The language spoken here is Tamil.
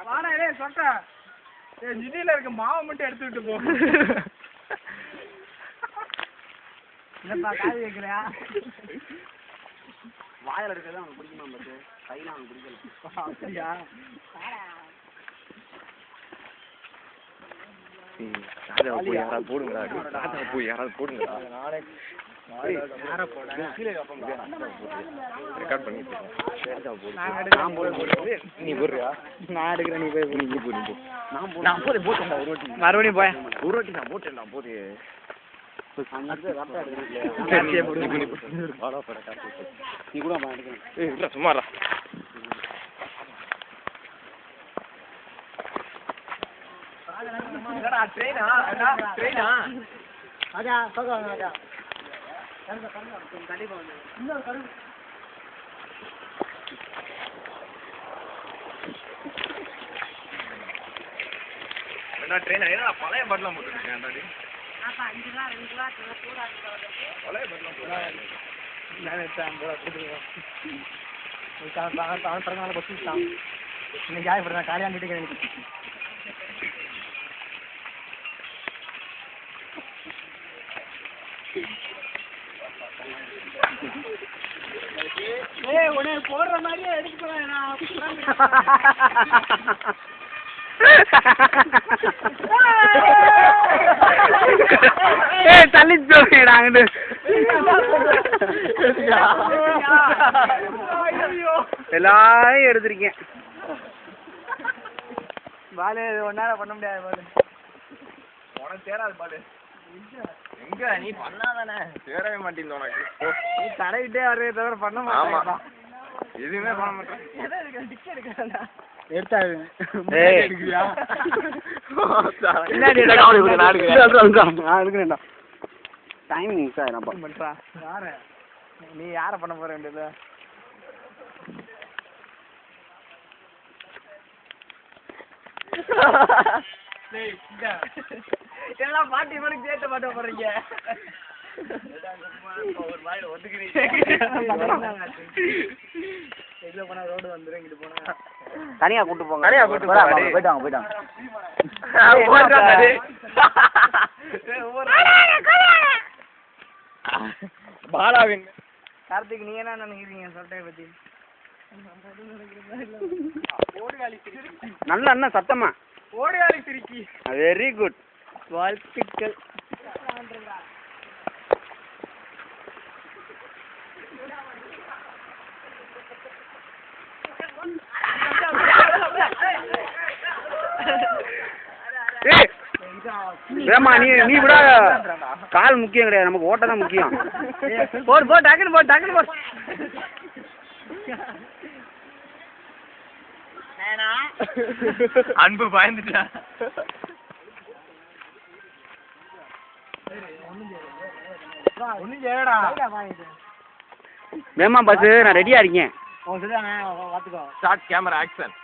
வாடா டேய் சொட்டா. ஏய் நிதியில இருக்க மாவை மட்டும் எடுத்து விட்டு போ. என்னப்பா காய் வைக்கலையா? வாயில இருக்கிறது அவனுக்கு பிடிக்குமா பத்து? கையில அவனுக்கு பிடிக்கல. அப்படியா? போய் யாராவது போடுங்கடா. ரெக்கார்ட் பண்ணி நீ போடுறியா? நான் எடுக்கிறேன், நீ போய் நீ போ. நான் போட்டேன்டா ஒரு வாட்டி. மறுபடியும் போய் ஒரு வாட்டி நான் போட்டேன்டா போது. நீ கூட சும்மாடா. ட்ரெயினா ட்ரெயினா ராஜா சொல்லுவாங்க ராஜா. கண்டிப்பா வந்து இன்னொரு கரும்பு ட்ரெயின் ஏன்னா பழைய பாட்டெலாம் போட்டுருக்கேன். பழைய பாட்டெலாம் போடுறேன். பிறந்தநாள் கொஸ்டின் இன்னைக்கு யார் இப்படி காலையாக வீட்டுக்கு உடனே போடுற மாதிரியே எடுத்துக்கிறேன். தள்ளி சொல்லிடாங்க. எல்லாரும் எடுத்திருக்கேன். பாலு ஒன்னால பண்ண முடியாது. பாலு உனக்கு தேராது. பாலு எங்க நீ பண்ணாதானே தேரவே மாட்டேங்குது உனக்கு. நீ தடவிட்டே வரவே தவிர பண்ண மாட்டேன். எதுவுமே பண்ண மாட்டேன். நீ யார பண்ண போற வேண்டியது? எல்லாம் பாட்டி மணிக்கு சேர்த்து மாட்ட போறீங்க. தனியா கூட்டு போங்க. தனியா கூட்டு போயிட்டாங்க. பாலாவின் கார்த்திக் நீ என்ன நினைக்கிறீங்க சட்டையை பத்தி? நல்ல அண்ணா சத்தமா ஓடியாளி திருக்கி. வெரி குட், வாழ்த்துக்கள். நீ விட கால் முக்கியம் கிடையாது, நமக்கு ஓட்ட தான் முக்கியம். போ டக்குன்னு போ. அன்பு பயந்துட்டா. மேமா பஸ் நான் ரெடியா இருக்கேன். Start camera action.